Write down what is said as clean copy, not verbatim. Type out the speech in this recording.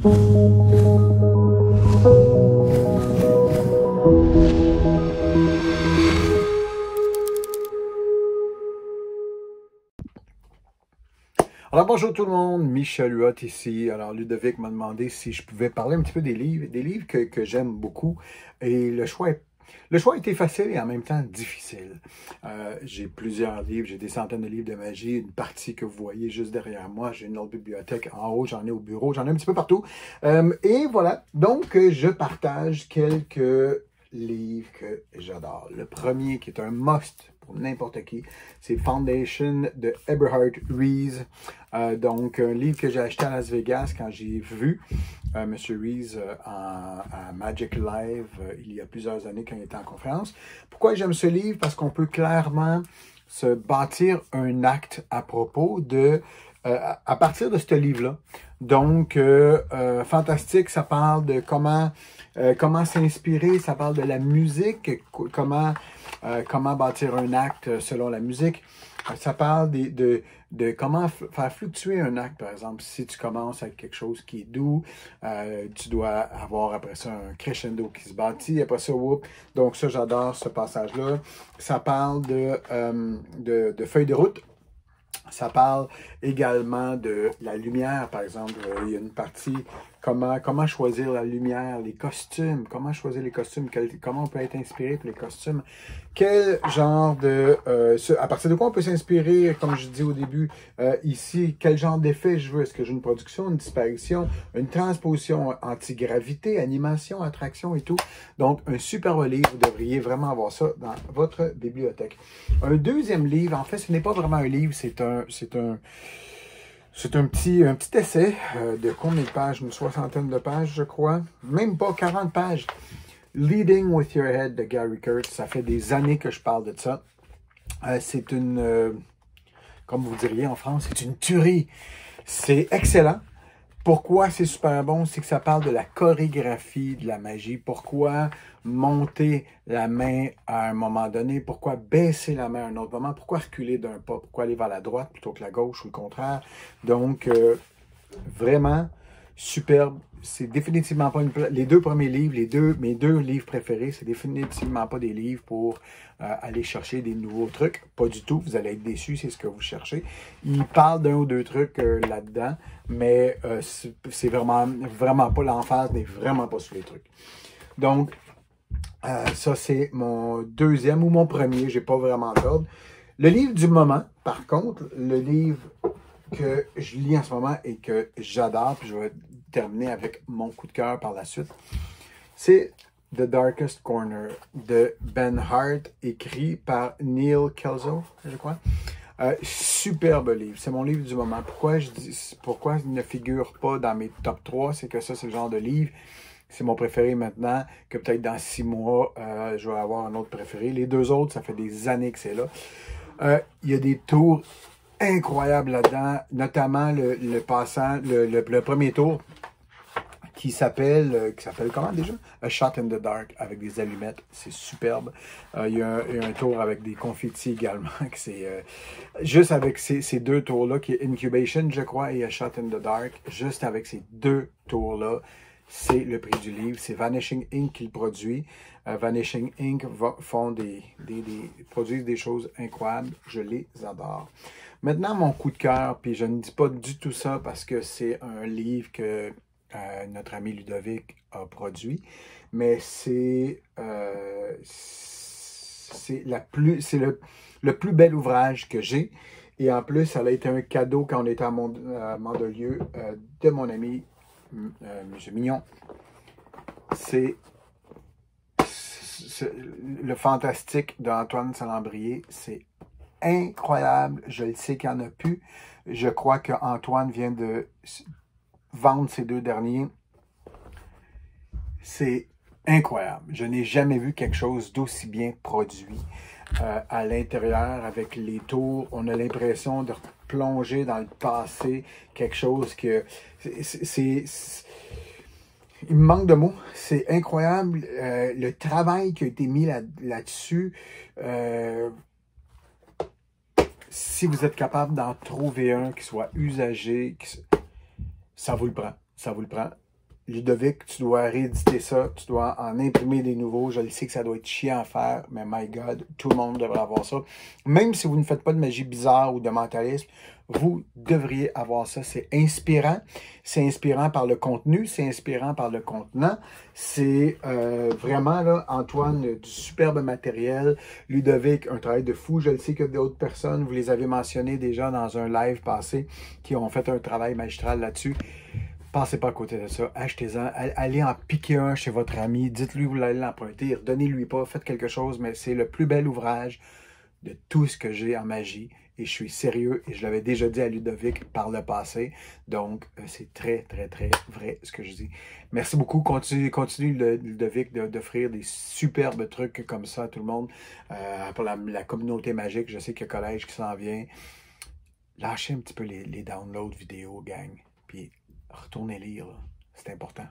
Alors bonjour tout le monde, Michel Huot ici. Alors Ludovic m'a demandé si je pouvais parler un petit peu des livres que j'aime beaucoup. Et le choix a été facile et en même temps difficile. J'ai plusieurs livres, j'ai des centaines de livres de magie, une partie que vous voyez juste derrière moi. J'ai une autre bibliothèque en haut, j'en ai au bureau, j'en ai un petit peu partout. Et voilà, donc je partage quelques livres que j'adore. Le premier qui est un must pour n'importe qui, c'est Foundation de Eberhard Rees. Donc, un livre que j'ai acheté à Las Vegas quand j'ai vu M. Rees à Magic Live il y a plusieurs années quand il était en conférence. Pourquoi j'aime ce livre? Parce qu'on peut clairement se bâtir un acte à propos de à partir de ce livre-là. Donc, fantastique, ça parle de comment s'inspirer, ça parle de la musique, comment bâtir un acte selon la musique. Ça parle de comment faire fluctuer un acte, par exemple. Si tu commences avec quelque chose qui est doux, tu dois avoir après ça un crescendo qui se bâtit, après ça, whoop. Donc ça, j'adore ce passage-là. Ça parle de feuilles de route. Ça parle également de la lumière, par exemple. Il y a une partie, comment choisir la lumière, les costumes, comment choisir les costumes, comment on peut être inspiré pour les costumes. Quel genre à partir de quoi on peut s'inspirer, comme je dis au début, ici, quel genre d'effet je veux. Est-ce que j'ai une production, une disparition, une transposition antigravité, animation, attraction et tout. Donc, un superbe livre, vous devriez vraiment avoir ça dans votre bibliothèque. Un deuxième livre, en fait, ce n'est pas vraiment un livre, c'est un petit essai de combien de pages? Une soixantaine de pages, je crois. Même pas 40 pages. Leading with Your Head de Gary Kurtz. Ça fait des années que je parle de ça. C'est comme vous diriez en France, c'est une tuerie. C'est excellent. Pourquoi c'est super bon? C'est que ça parle de la chorégraphie de la magie. Pourquoi monter la main à un moment donné? Pourquoi baisser la main à un autre moment? Pourquoi reculer d'un pas? Pourquoi aller vers la droite plutôt que la gauche ou le contraire? Donc, vraiment superbe. C'est définitivement pas les deux premiers livres, mes deux livres préférés, c'est définitivement pas des livres pour aller chercher des nouveaux trucs. Pas du tout. Vous allez être déçus, c'est ce que vous cherchez. Il parle d'un ou deux trucs là-dedans, mais c'est vraiment pas l'emphase, n'est vraiment pas sur les trucs. Donc, ça, c'est mon deuxième ou mon premier. J'ai pas vraiment d'ordre. Le livre du moment, par contre, le livre que je lis en ce moment et que j'adore, puis je vais terminer avec mon coup de cœur par la suite, c'est The Darkest Corner de Ben Hart, écrit par Neil Kelso, je crois. Superbe livre, c'est mon livre du moment. Pourquoi il ne figure pas dans mes top 3, c'est que ça, c'est le genre de livre, c'est mon préféré maintenant, que peut-être dans 6 mois, je vais avoir un autre préféré. Les deux autres, ça fait des années que c'est là. Il y a des tours incroyables là-dedans, notamment le premier tour qui s'appelle comment déjà? A Shot in the Dark, avec des allumettes, c'est superbe. Il y a un tour avec des confettis également, que c'est juste avec ces deux tours-là, qui est Incubation, je crois, et A Shot in the Dark, juste avec ces deux tours-là, c'est le prix du livre. C'est Vanishing Inc. qui le produit. Vanishing Inc. produisent des choses incroyables. Je les adore. Maintenant, mon coup de cœur, puis je ne dis pas du tout ça parce que c'est un livre que notre ami Ludovic a produit, mais c'est le plus bel ouvrage que j'ai. Et en plus, ça a été un cadeau quand on était à Mandelieu de mon ami M. Mignon. C'est le fantastique d'Antoine Salambrier. C'est incroyable. Je le sais qu'il n'y en a plus. Je crois qu'Antoine vient de vendre ces deux derniers. C'est incroyable. Je n'ai jamais vu quelque chose d'aussi bien produit. À l'intérieur, avec les tours, on a l'impression de plonger dans le passé, quelque chose que... Il me manque de mots. C'est incroyable. Le travail qui a été mis là-dessus. Si vous êtes capable d'en trouver un qui soit usagé, ça vous le prend. Ça vous le prend. Ludovic, tu dois rééditer ça, tu dois en imprimer des nouveaux. Je le sais que ça doit être chiant à faire, mais my God, tout le monde devrait avoir ça. Même si vous ne faites pas de magie bizarre ou de mentalisme, vous devriez avoir ça. C'est inspirant. C'est inspirant par le contenu, c'est inspirant par le contenant. C'est vraiment, là, Antoine, du superbe matériel. Ludovic, un travail de fou. Je le sais que d'autres personnes, vous les avez mentionnées déjà dans un live passé, qui ont fait un travail magistral là-dessus. Passez pas à côté de ça, achetez-en, allez en piquer un chez votre ami, dites-lui que vous allez l'emprunter, redonnez-lui pas, faites quelque chose, mais c'est le plus bel ouvrage de tout ce que j'ai en magie, et je suis sérieux, et je l'avais déjà dit à Ludovic par le passé, donc c'est très, très, très vrai ce que je dis. Merci beaucoup, continue Ludovic d'offrir des superbes trucs comme ça à tout le monde, pour la communauté magique, je sais qu'il y a collège qui s'en vient. Lâchez un petit peu les downloads vidéo, gang, puis retournez lire, c'est important.